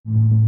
อ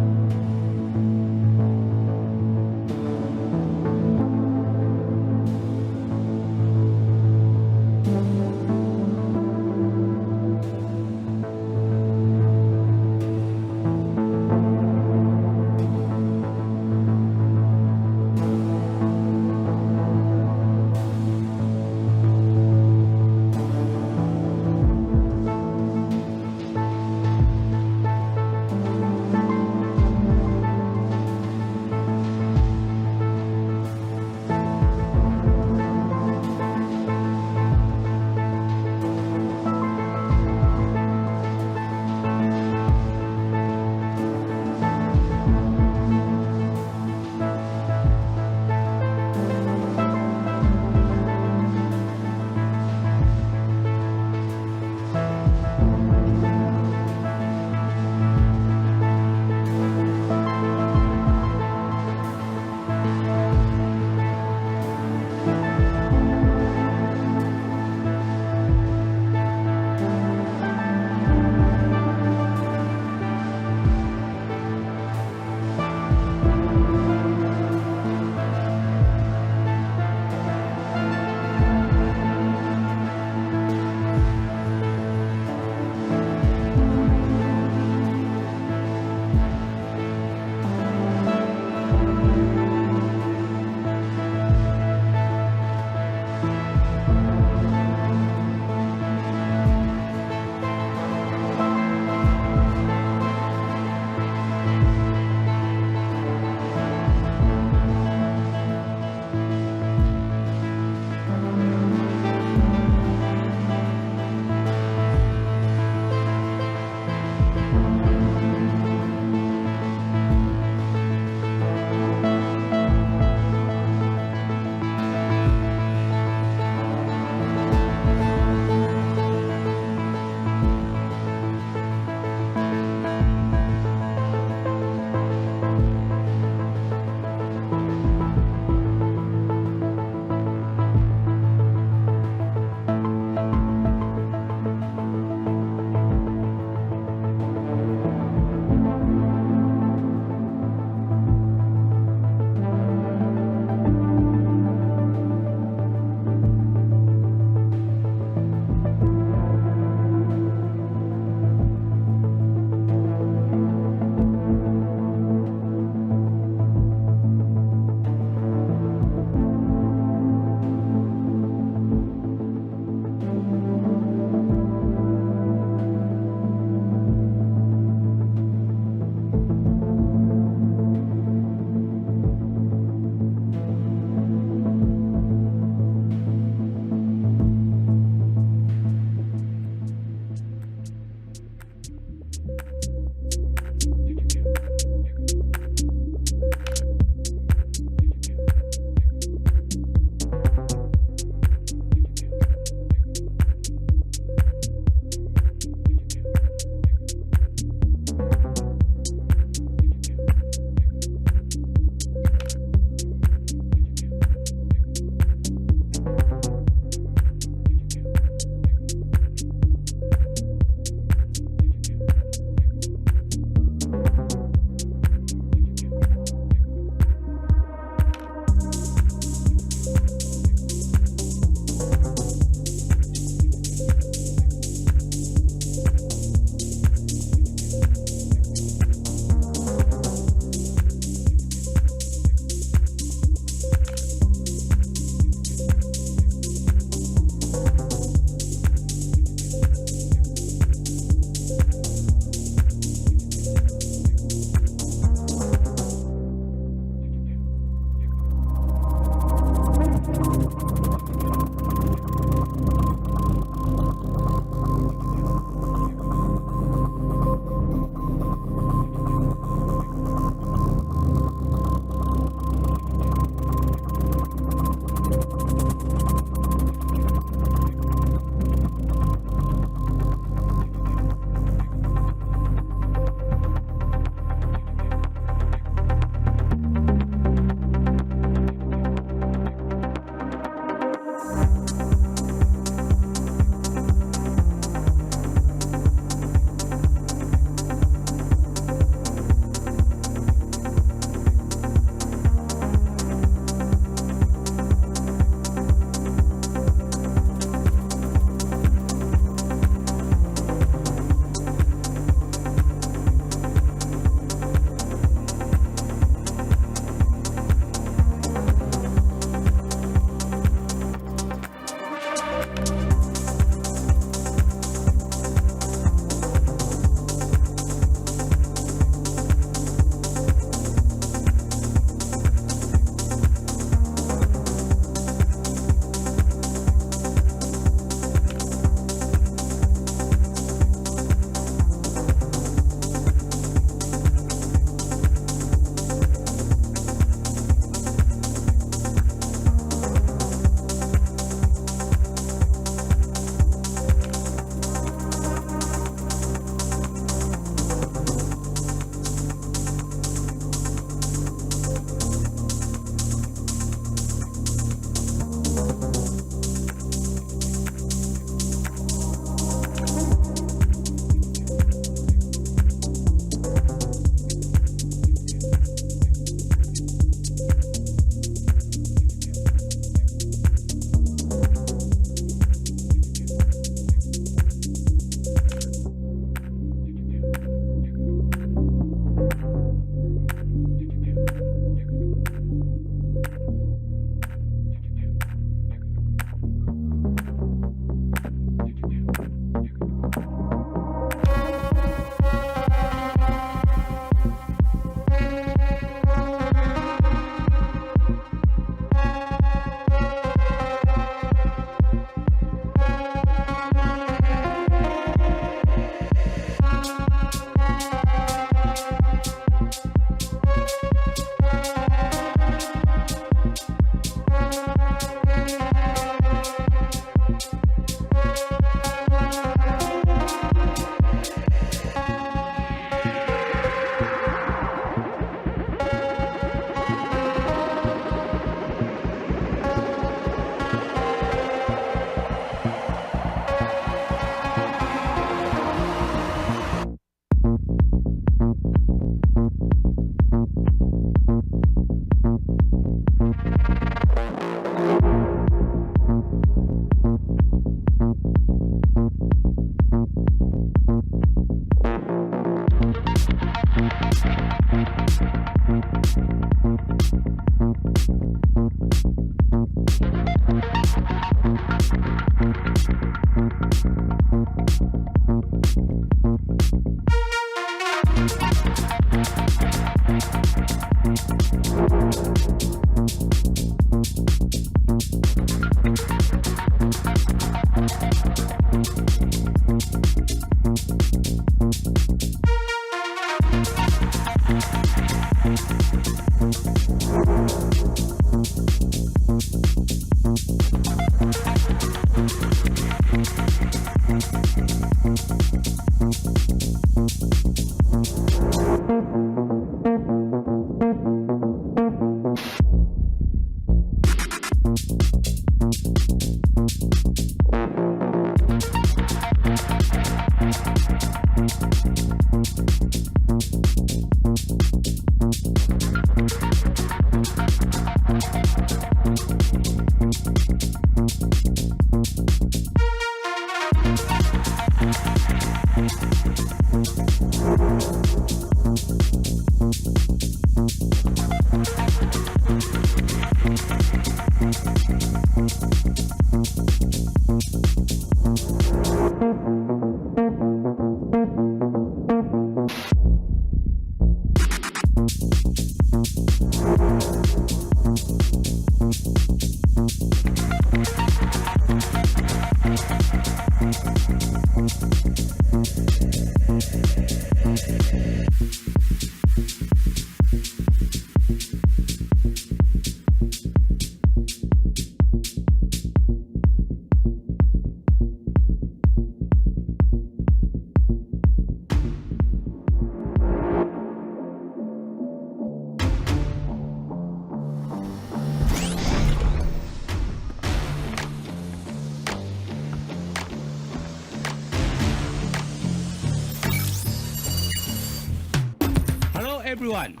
Everyone,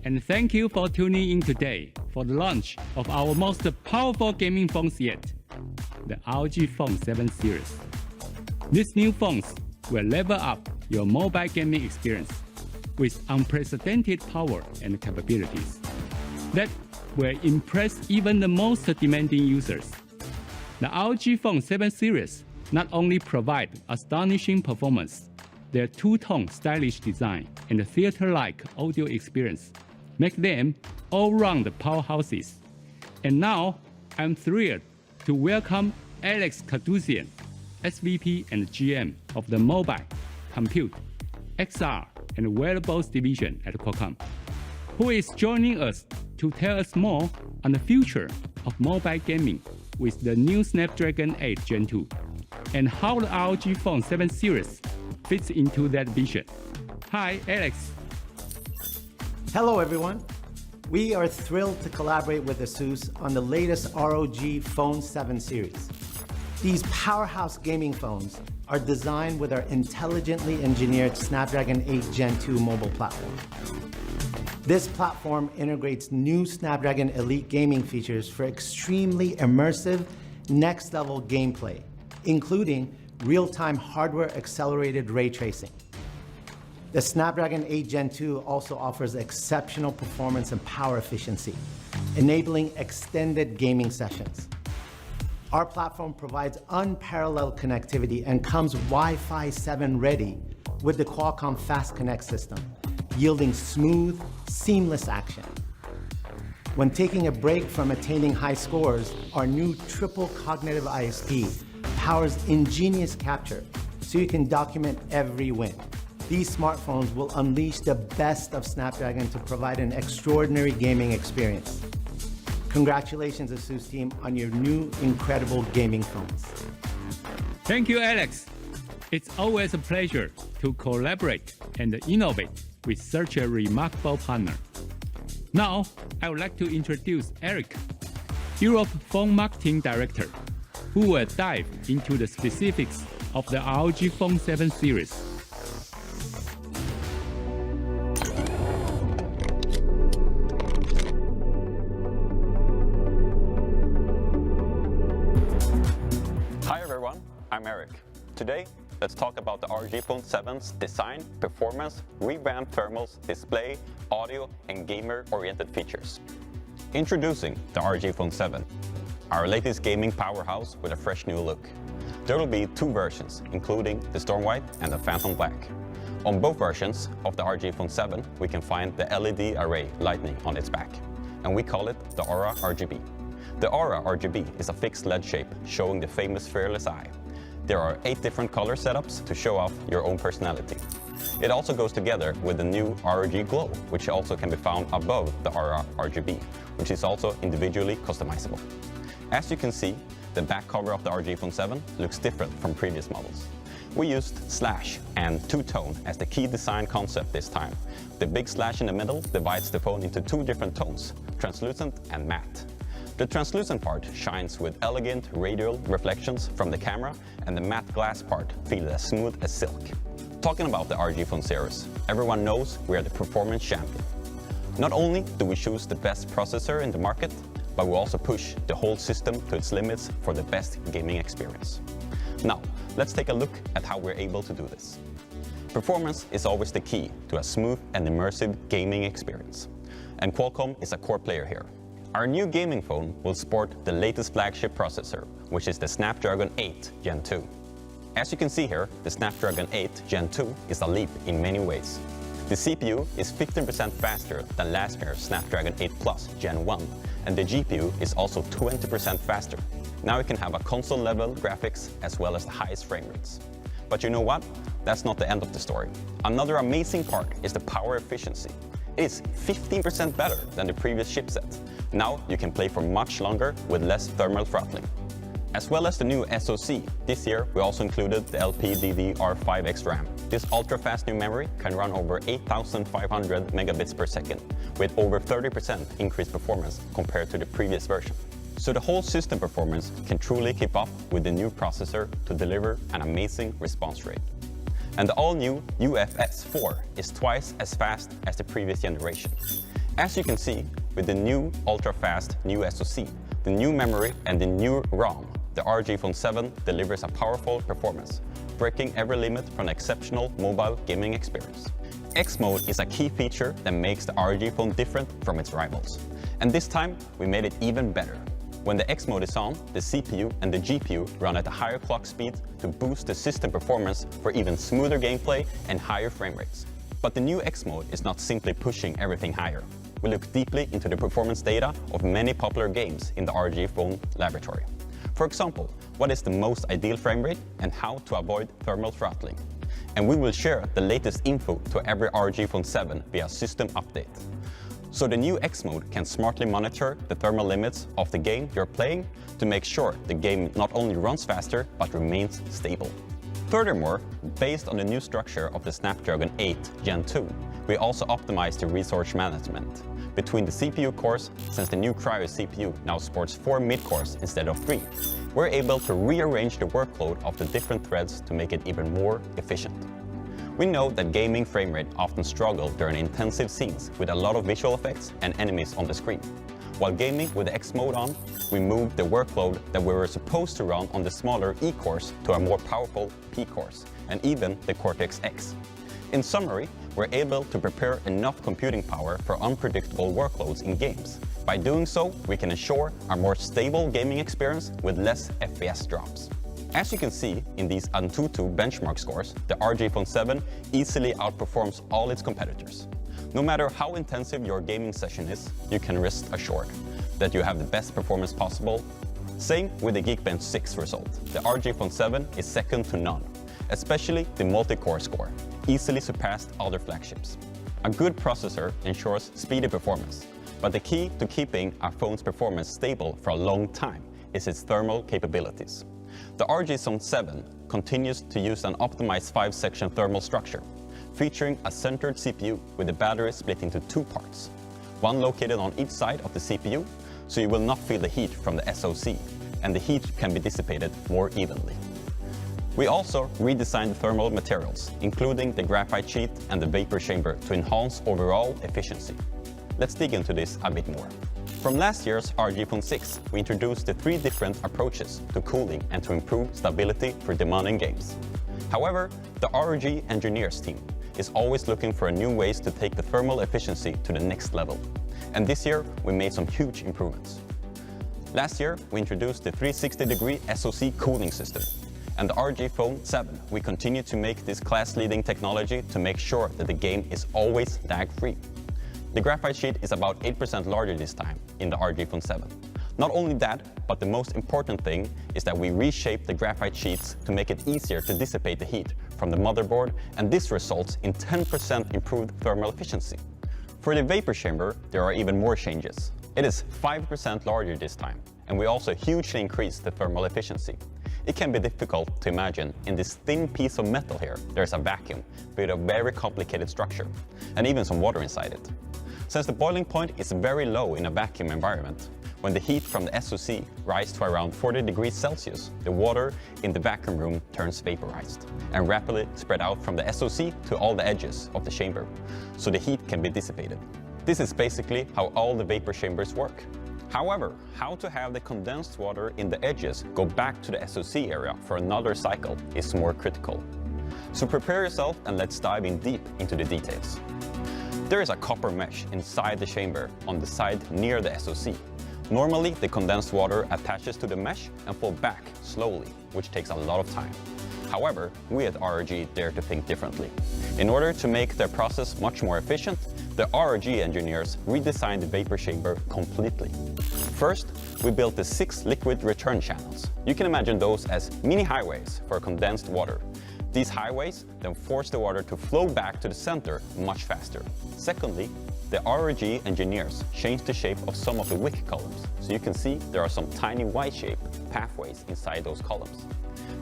and thank you for tuning in today for the launch of our most powerful gaming phones yet, the ROG Phone 7 series. These new phones will level up your mobile gaming experience with unprecedented power and capabilities that will impress even the most demanding users. The ROG Phone 7 series not only provide astonishing performance, their two-tone stylish design and theater-like audio experience make them all-round powerhouses. And now, I'm thrilled to welcome Alex Kadousian, SVP and GM of the Mobile, Compute, XR, and Wearables Division at Qualcomm, who is joining us to tell us more on the future of mobile gaming with the new Snapdragon 8 Gen 2 and how the ROG Phone 7 series fits into that vision. Hi, Alex. Hello, everyone. We are thrilled to collaborate with ASUS on the latest ROG Phone 7 series. These powerhouse gaming phones are designed with our intelligently engineered Snapdragon 8 Gen 2 mobile platform. This platform integrates new Snapdragon Elite gaming features for extremely immersive, next-level gameplay, including real-time hardware-accelerated ray tracing. The Snapdragon 8 Gen 2 also offers exceptional performance and power efficiency, enabling extended gaming sessions. Our platform provides unparalleled connectivity and comes Wi-Fi 7 ready with the Qualcomm Fast Connect system, yielding smooth, seamless action. When taking a break from attaining high scores, our new triple cognitive ISP powers ingenious capture so you can document every win. These smartphones will unleash the best of Snapdragon to provide an extraordinary gaming experience. Congratulations, ASUS team, on your new incredible gaming phones. Thank you, Alex. It's always a pleasure to collaborate and innovate with such a remarkable partner. Now, I would like to introduce Eric, Europe Phone Marketing Director, who will dive into the specifics of the ROG Phone 7 series. Hi everyone, I'm Eric. Today, let's talk about the ROG Phone 7's design, performance, revamped thermals, display, audio, and gamer-oriented features. Introducing the ROG Phone 7, our latest gaming powerhouse with a fresh new look. There will be two versions, including the Storm White and the Phantom Black. On both versions of the ROG Phone 7, we can find the LED array lighting on its back, and we call it the Aura RGB. The Aura RGB is a fixed LED shape showing the famous fearless eye. There are 8 different color setups to show off your own personality. It also goes together with the new ROG Glow, which also can be found above the Aura RGB, which is also individually customizable. As you can see, the back cover of the ROG Phone 7 looks different from previous models. We used slash and two-tone as the key design concept this time. The big slash in the middle divides the phone into 2 different tones, translucent and matte. The translucent part shines with elegant radial reflections from the camera, and the matte glass part feels as smooth as silk. Talking about the ROG Phone series, everyone knows we are the performance champion. Not only do we choose the best processor in the market, but we also push the whole system to its limits for the best gaming experience. Now, let's take a look at how we're able to do this. Performance is always the key to a smooth and immersive gaming experience, and Qualcomm is a core player here. Our new gaming phone will sport the latest flagship processor, which is the Snapdragon 8 Gen 2. As you can see here, the Snapdragon 8 Gen 2 is a leap in many ways. The CPU is 15% faster than last year's Snapdragon 8 Plus Gen 1, and the GPU is also 20% faster. Now you can have a console-level graphics as well as the highest frame rates. But you know what? That's not the end of the story. Another amazing part is the power efficiency. It is 15% better than the previous chipset. Now you can play for much longer with less thermal throttling. As well as the new SoC, this year we also included the LPDDR5X RAM. This ultra-fast new memory can run over 8,500 megabits per second, with over 30% increased performance compared to the previous version. So the whole system performance can truly keep up with the new processor to deliver an amazing response rate. And the all-new UFS 4 is twice as fast as the previous generation. As you can see, with the new ultra-fast new SoC, the new memory and the new ROM, the ROG Phone 7 delivers a powerful performance, breaking every limit for an exceptional mobile gaming experience. X Mode is a key feature that makes the ROG Phone different from its rivals. And this time, we made it even better. When the X Mode is on, the CPU and the GPU run at a higher clock speed to boost the system performance for even smoother gameplay and higher frame rates. But the new X Mode is not simply pushing everything higher. We look deeply into the performance data of many popular games in the ROG Phone laboratory. For example, what is the most ideal frame rate and how to avoid thermal throttling. And we will share the latest info to every ROG Phone 7 via system update. So the new X Mode can smartly monitor the thermal limits of the game you're playing to make sure the game not only runs faster, but remains stable. Furthermore, based on the new structure of the Snapdragon 8 Gen 2, we also optimized the resource management between the CPU cores. Since the new Cryo CPU now supports 4 mid-cores instead of 3, we're able to rearrange the workload of the different threads to make it even more efficient. We know that gaming frame rate often struggle during intensive scenes with a lot of visual effects and enemies on the screen. While gaming with the X Mode on, we moved the workload that we were supposed to run on the smaller E cores to a more powerful P cores, and even the Cortex X. In summary, we're able to prepare enough computing power for unpredictable workloads in games. By doing so, we can ensure a more stable gaming experience with less FPS drops. As you can see in these Antutu benchmark scores, the ROG Phone 7 easily outperforms all its competitors. No matter how intensive your gaming session is, you can rest assured that you have the best performance possible. Same with the Geekbench 6 result. The ROG Phone 7 is second to none, especially the multi-core score, easily surpassed other flagships. A good processor ensures speedy performance, but the key to keeping a phone's performance stable for a long time is its thermal capabilities. The ROG Phone 7 continues to use an optimized 5-section thermal structure, featuring a centered CPU with the battery split into 2 parts, one located on each side of the CPU, so you will not feel the heat from the SoC, and the heat can be dissipated more evenly. We also redesigned the thermal materials, including the graphite sheet and the vapor chamber, to enhance overall efficiency. Let's dig into this a bit more. From last year's ROG Phone 6, we introduced the 3 different approaches to cooling and to improve stability for demanding games. However, the ROG engineers team is always looking for new ways to take the thermal efficiency to the next level. And this year, we made some huge improvements. Last year, we introduced the 360-degree SoC cooling system. And the ROG Phone 7, we continue to make this class-leading technology to make sure that the game is always lag-free. The graphite sheet is about 8% larger this time in the ROG Phone 7. Not only that, but the most important thing is that we reshaped the graphite sheets to make it easier to dissipate the heat from the motherboard, and this results in 10% improved thermal efficiency. For the vapor chamber, there are even more changes. It is 5% larger this time, and we also hugely increased the thermal efficiency. It can be difficult to imagine in this thin piece of metal here, there's a vacuum with a very complicated structure, and even some water inside it. Since the boiling point is very low in a vacuum environment, when the heat from the SoC rises to around 40 degrees Celsius, the water in the vacuum room turns vaporized and rapidly spread out from the SoC to all the edges of the chamber, so the heat can be dissipated. This is basically how all the vapor chambers work. However, how to have the condensed water in the edges go back to the SoC area for another cycle is more critical. So prepare yourself and let's dive in deep into the details. There is a copper mesh inside the chamber on the side near the SoC. Normally, the condensed water attaches to the mesh and falls back slowly, which takes a lot of time. However, we at ROG dare to think differently. In order to make their process much more efficient, the ROG engineers redesigned the vapor chamber completely. First, we built the 6 liquid return channels. You can imagine those as mini highways for condensed water. These highways then force the water to flow back to the center much faster. Secondly, the ROG engineers changed the shape of some of the wick columns, so you can see there are some tiny Y-shaped pathways inside those columns.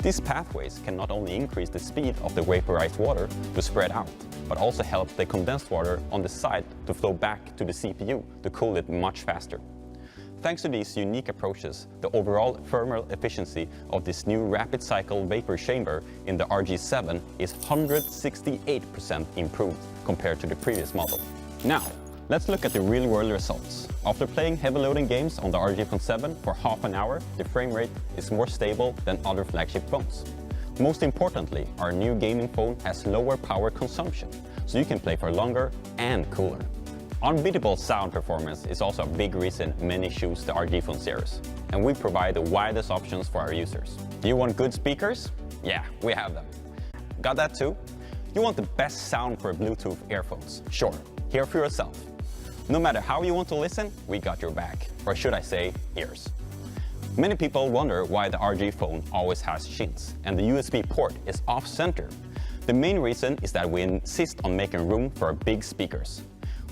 These pathways can not only increase the speed of the vaporized water to spread out, but also help the condensed water on the side to flow back to the CPU to cool it much faster. Thanks to these unique approaches, the overall thermal efficiency of this new rapid cycle vapor chamber in the ROG 7 is 168% improved compared to the previous model. Now, let's look at the real-world results. After playing heavy-loading games on the ROG Phone 7 for half an hour, the frame rate is more stable than other flagship phones. Most importantly, our new gaming phone has lower power consumption, so you can play for longer and cooler. Unbeatable sound performance is also a big reason many choose the ROG Phone series, and we provide the widest options for our users. Do you want good speakers? Yeah, we have them. Got that too? You want the best sound for Bluetooth earphones? Sure, hear for yourself. No matter how you want to listen, we got your back, or should I say, ears. Many people wonder why the ROG Phone always has chins, and the USB port is off-center. The main reason is that we insist on making room for our big speakers.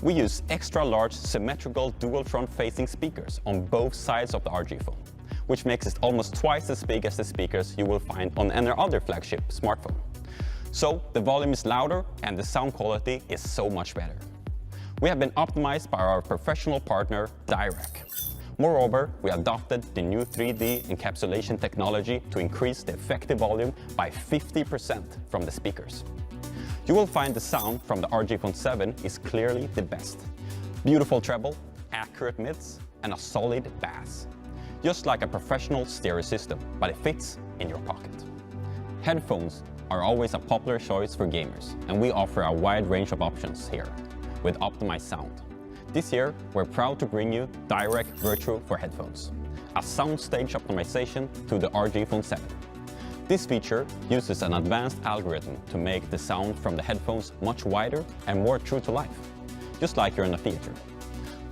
We use extra-large symmetrical dual front-facing speakers on both sides of the ROG Phone, which makes it almost twice as big as the speakers you will find on any other flagship smartphone. So the volume is louder and the sound quality is so much better. We have been optimized by our professional partner, Dirac. Moreover, we adopted the new 3D encapsulation technology to increase the effective volume by 50% from the speakers. You will find the sound from the ROG Phone 7 is clearly the best. Beautiful treble, accurate mids, and a solid bass. Just like a professional stereo system, but it fits in your pocket. Headphones are always a popular choice for gamers, and we offer a wide range of options here with optimized sound. This year, we're proud to bring you Dirac Virtual for headphones, a soundstage optimization to the ROG Phone 7. This feature uses an advanced algorithm to make the sound from the headphones much wider and more true to life, just like you're in a theater.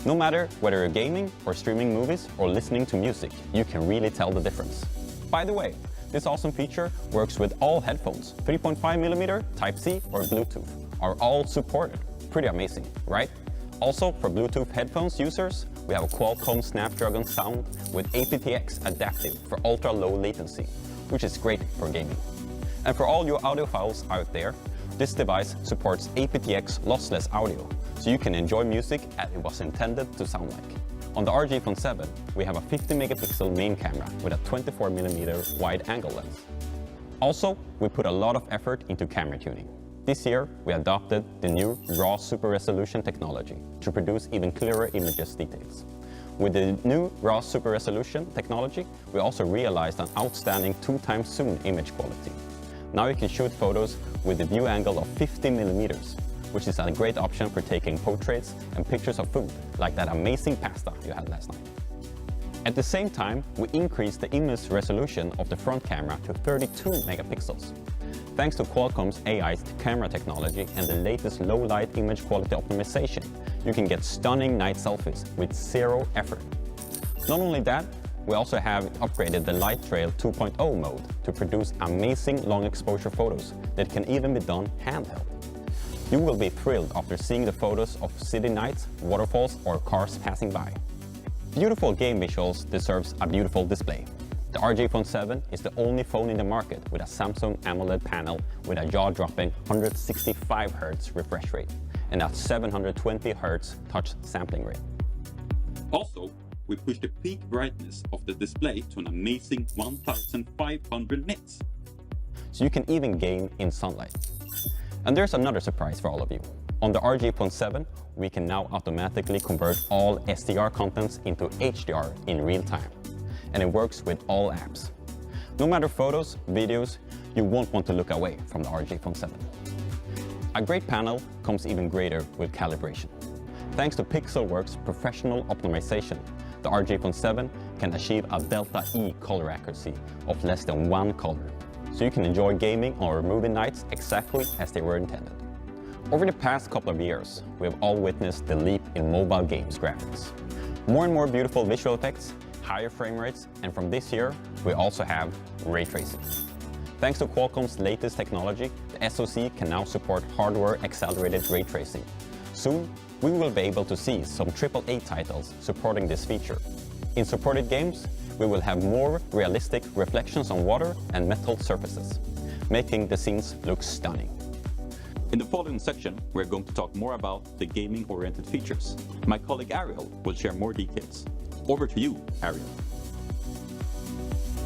No matter whether you're gaming or streaming movies or listening to music, you can really tell the difference. By the way, this awesome feature works with all headphones. 3.5mm, Type-C, or Bluetooth are all supported. Pretty amazing, right? Also, for Bluetooth headphones users, we have a Qualcomm Snapdragon sound with aptX adaptive for ultra-low latency, which is great for gaming. And for all you audiophiles out there, this device supports aptX lossless audio, so you can enjoy music as it was intended to sound like. On the ROG Phone 7, we have a 50-megapixel main camera with a 24mm wide-angle lens. Also, we put a lot of effort into camera tuning. This year, we adopted the new RAW Super Resolution technology to produce even clearer images details. With the new RAW Super Resolution technology, we also realized an outstanding 2x zoom image quality. Now you can shoot photos with a view angle of 50 millimeters, which is a great option for taking portraits and pictures of food, like that amazing pasta you had last night. At the same time, we increased the image resolution of the front camera to 32 megapixels. Thanks to Qualcomm's AI camera technology and the latest low-light image quality optimization, you can get stunning night selfies with zero effort. Not only that, we also have upgraded the Light Trail 2.0 mode to produce amazing long exposure photos that can even be done handheld. You will be thrilled after seeing the photos of city nights, waterfalls, or cars passing by. Beautiful game visuals deserves a beautiful display. The ROG Phone 7 is the only phone in the market with a Samsung AMOLED panel with a jaw-dropping 165 Hz refresh rate and a 720 Hz touch sampling rate. Also, we pushed the peak brightness of the display to an amazing 1500 nits. So you can even game in sunlight. And there's another surprise for all of you. On the ROG Phone 7, we can now automatically convert all SDR contents into HDR in real time. And it works with all apps. No matter photos, videos, you won't want to look away from the ROG Phone 7. A great panel comes even greater with calibration. Thanks to Pixelworks' professional optimization, the ROG Phone 7 can achieve a Delta E color accuracy of less than one color. So you can enjoy gaming or movie nights exactly as they were intended. Over the past couple of years, we have all witnessed the leap in mobile games graphics. More and more beautiful visual effects, higher frame rates, and from this year, we also have ray tracing. Thanks to Qualcomm's latest technology, the SoC can now support hardware-accelerated ray tracing. Soon, we will be able to see some AAA titles supporting this feature. In supported games, we will have more realistic reflections on water and metal surfaces, making the scenes look stunning. In the following section, we're going to talk more about the gaming-oriented features. My colleague Ariel will share more details. Over to you, Ariel.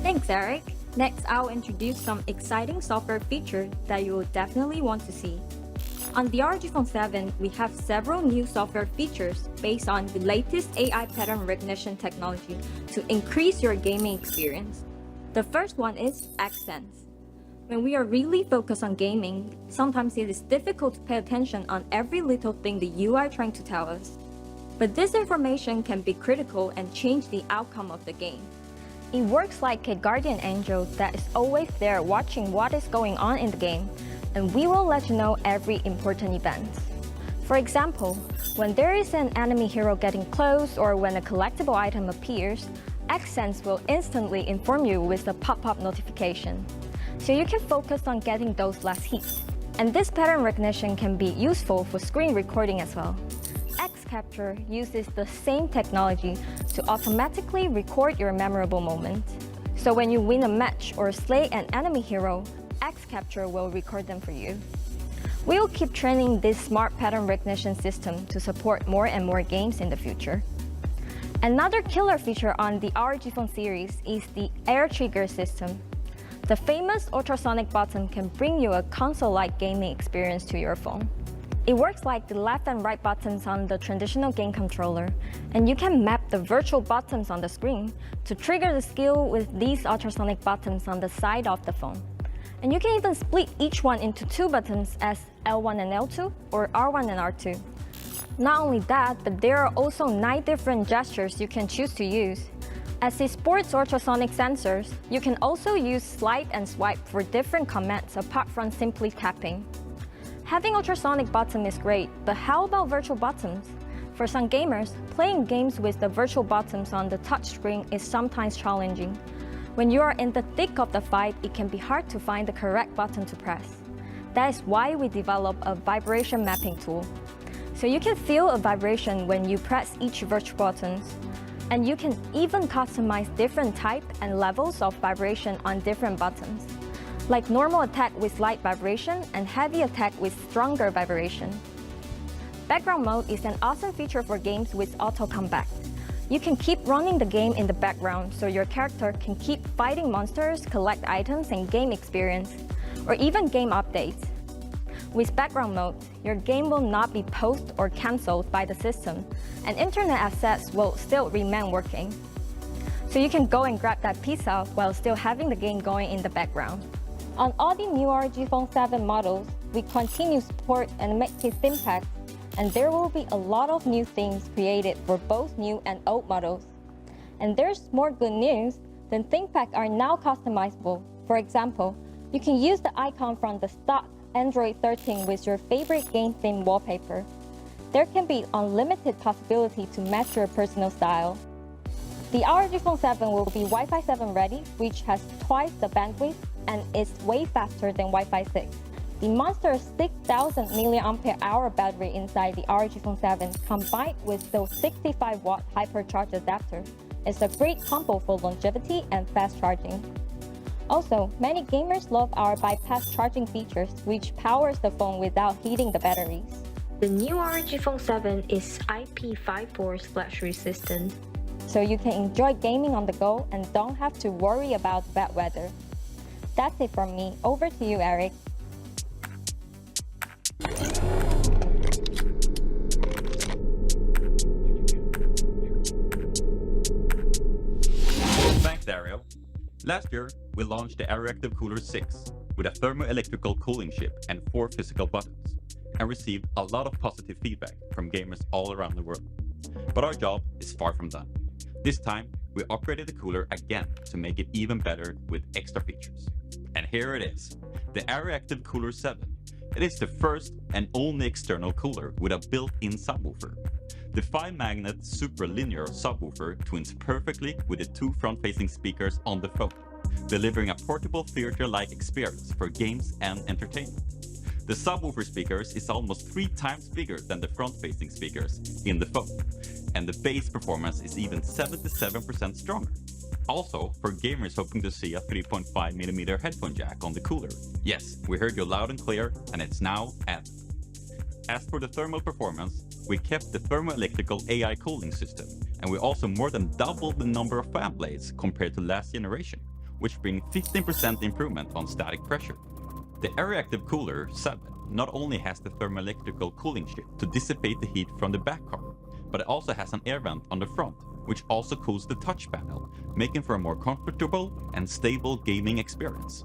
Thanks, Eric. Next, I'll introduce some exciting software features that you will definitely want to see. On the ROG Phone 7, we have several new software features based on the latest AI pattern recognition technology to increase your gaming experience. The first one is Accents. When we are really focused on gaming, sometimes it is difficult to pay attention on every little thing the UI is trying to tell us. But this information can be critical and change the outcome of the game. It works like a guardian angel that is always there watching what is going on in the game, and we will let you know every important event. For example, when there is an enemy hero getting close or when a collectible item appears, Accents will instantly inform you with a pop-up notification. So you can focus on getting those last hits. And this pattern recognition can be useful for screen recording as well. X-Capture uses the same technology to automatically record your memorable moment. So when you win a match or slay an enemy hero, X-Capture will record them for you. We will keep training this smart pattern recognition system to support more and more games in the future. Another killer feature on the ROG Phone series is the Air Trigger system. The famous ultrasonic button can bring you a console-like gaming experience to your phone. It works like the left and right buttons on the traditional game controller, and you can map the virtual buttons on the screen to trigger the skill with these ultrasonic buttons on the side of the phone. And you can even split each one into two buttons as L1 and L2 or R1 and R2. Not only that, but there are also 9 different gestures you can choose to use. As it sports ultrasonic sensors, you can also use slide and swipe for different commands apart from simply tapping. Having ultrasonic buttons is great, but how about virtual buttons? For some gamers, playing games with the virtual buttons on the touchscreen is sometimes challenging. When you are in the thick of the fight, it can be hard to find the correct button to press. That is why we developed a vibration mapping tool. So you can feel a vibration when you press each virtual button. And you can even customize different types and levels of vibration on different buttons, like normal attack with light vibration and heavy attack with stronger vibration. Background mode is an awesome feature for games with auto combat. You can keep running the game in the background so your character can keep fighting monsters, collect items, and game experience, or even game updates. With background mode, your game will not be paused or cancelled by the system, and internet access will still remain working. So you can go and grab that pizza while still having the game going in the background. On all the new ROG Phone 7 models, we continue support and make its impact, and there will be a lot of new things created for both new and old models. And there's more good news, the ThinkPad are now customizable. For example, you can use the icon from the stock Android 13 with your favorite game theme wallpaper. There can be unlimited possibility to match your personal style. The ROG Phone 7 will be Wi-Fi 7 ready, which has twice the bandwidth and is way faster than Wi-Fi 6. The monster 6,000 mAh battery inside the ROG Phone 7 combined with the 65-watt hypercharge adapter is a great combo for longevity and fast charging. Also, many gamers love our bypass charging features, which powers the phone without heating the batteries. The new ROG Phone 7 is IP54 splash resistant, so you can enjoy gaming on the go and don't have to worry about bad weather. That's it from me. Over to you, Eric. Thanks, Ariel. Last year, we launched the AirActive Cooler 6 with a thermoelectrical cooling chip and 4 physical buttons, and received a lot of positive feedback from gamers all around the world. But our job is far from done. This time, we upgraded the cooler again to make it even better with extra features. And here it is, the AirActive Cooler 7. It is the first and only external cooler with a built-in subwoofer. The 5-magnet super linear subwoofer twins perfectly with the 2 front-facing speakers on the phone, delivering a portable theater-like experience for games and entertainment. The subwoofer speakers is almost 3 times bigger than the front-facing speakers in the phone, and the bass performance is even 77% stronger. Also, for gamers hoping to see a 3.5mm headphone jack on the cooler, yes, we heard you loud and clear, and it's now added. As for the thermal performance, we kept the thermoelectrical AI cooling system, and we also more than doubled the number of fan blades compared to last generation, which brings 15% improvement on static pressure. The AirActive Cooler 7 not only has the thermoelectrical cooling chip to dissipate the heat from the back cover, but it also has an air vent on the front, which also cools the touch panel, making for a more comfortable and stable gaming experience.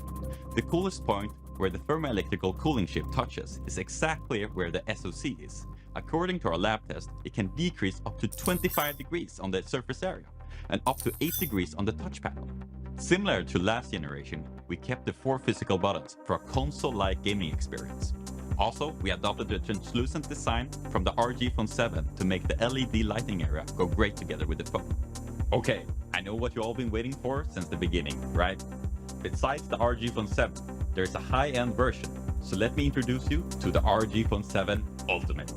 The coolest point where the thermoelectrical cooling chip touches is exactly where the SoC is. According to our lab test, it can decrease up to 25 degrees on the surface area and up to 8 degrees on the touch panel. Similar to last generation, we kept the 4 physical buttons for a console-like gaming experience. Also, we adopted the translucent design from the ROG Phone 7 to make the LED lighting area go great together with the phone. Okay, I know what you've all been waiting for since the beginning, right? Besides the ROG Phone 7, there's a high-end version, so let me introduce you to the ROG Phone 7 Ultimate.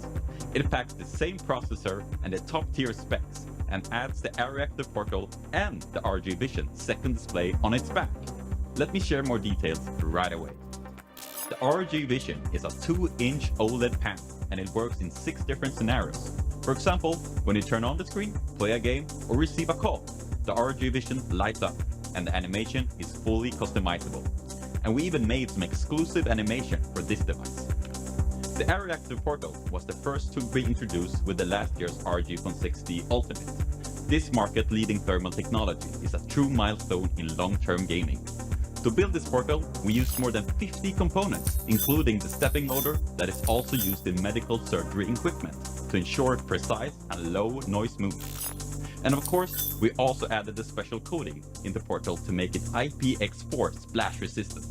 It packs the same processor and the top-tier specs, and adds the AirActive portal and the ROG Vision second display on its back. Let me share more details right away. The ROG Vision is a 2-inch OLED panel, and it works in 6 different scenarios. For example, when you turn on the screen, play a game, or receive a call, the ROG Vision lights up, and the animation is fully customizable. And we even made some exclusive animation for this device. The AirActive portal was the first to be introduced with the last year's ROG Phone 6D Ultimate. This market-leading thermal technology is a true milestone in long-term gaming. To build this portal, we used more than 50 components, including the stepping motor that is also used in medical surgery equipment to ensure precise and low noise movement. And of course, we also added a special coating in the portal to make it IPX4 splash resistant.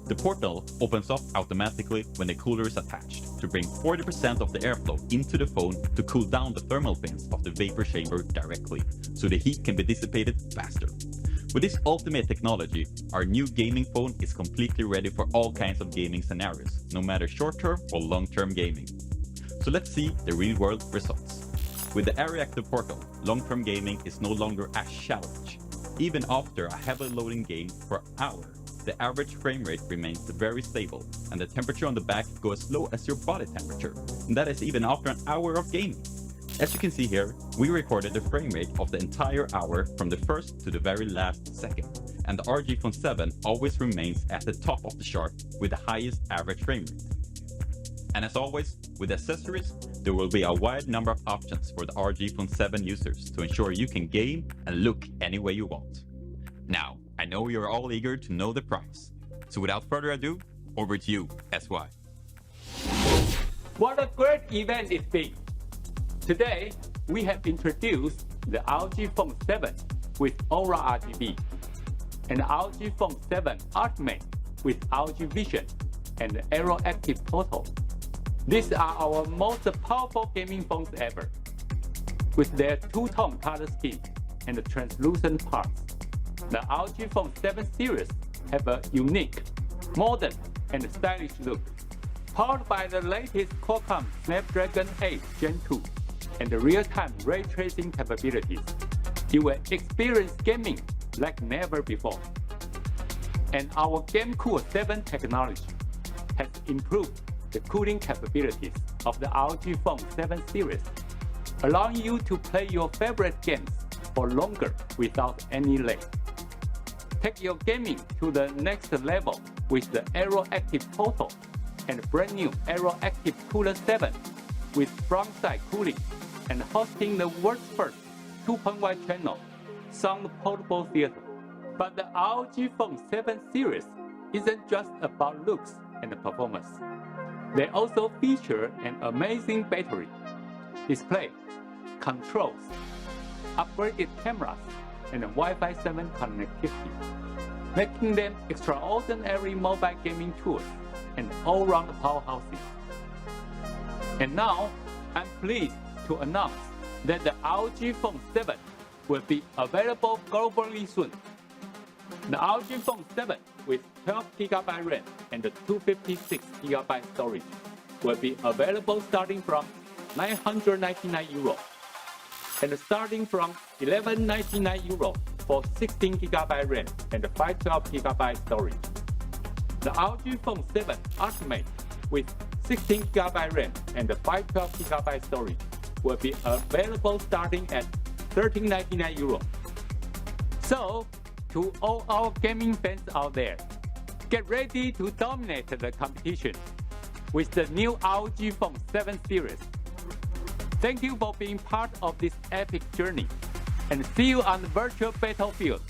The portal opens up automatically when the cooler is attached to bring 40% of the airflow into the phone to cool down the thermal fins of the vapor chamber directly, so the heat can be dissipated faster. With this ultimate technology, our new gaming phone is completely ready for all kinds of gaming scenarios, no matter short-term or long-term gaming. So let's see the real-world results. With the AirActive portal, long-term gaming is no longer a challenge. Even after a heavily loading game for an hour, the average frame rate remains very stable, and the temperature on the back goes as low as your body temperature, and that is even after an hour of gaming. As you can see here, we recorded the frame rate of the entire hour from the first to the very last second, and the ROG Phone 7 always remains at the top of the chart with the highest average frame rate. And as always, with accessories, there will be a wide number of options for the ROG Phone 7 users to ensure you can game and look any way you want. Now, I know you're all eager to know the price. So without further ado, over to you, SY. What a great event it's been! Today, we have introduced the ROG Phone 7 with Aura RGB and ROG Phone 7 Ultimate with ROG Vision and Aero Active Total. These are our most powerful gaming phones ever. With their two-tone color scheme and the translucent parts, the ROG Phone 7 series have a unique, modern, and stylish look. Powered by the latest Qualcomm Snapdragon 8 Gen 2 and the real-time ray tracing capabilities, you will experience gaming like never before. And our GameCool 7 technology has improved the cooling capabilities of the ROG Phone 7 series, allowing you to play your favorite games for longer without any lag. Take your gaming to the next level with the Aero Active Total and brand new Aero Active Cooler 7 with front-side cooling and hosting the world's first 2.1 channel sound portable theater. But the ROG Phone 7 series isn't just about looks and performance. They also feature an amazing battery, display, controls, upgraded cameras, and Wi-Fi 7 connectivity, making them extraordinary mobile gaming tools and all-round powerhouses. And now, I'm pleased to announce that the ROG Phone 7 will be available globally soon. The ROG Phone 7 with 12GB RAM and 256GB storage will be available starting from €999 and starting from €1199 for 16GB RAM and 512GB storage. The ROG Phone 7 Ultimate with 16GB RAM and 512GB storage will be available starting at €1399. So, to all our gaming fans out there, get ready to dominate the competition with the new ROG Phone 7 series. Thank you for being part of this epic journey, and see you on the virtual battlefield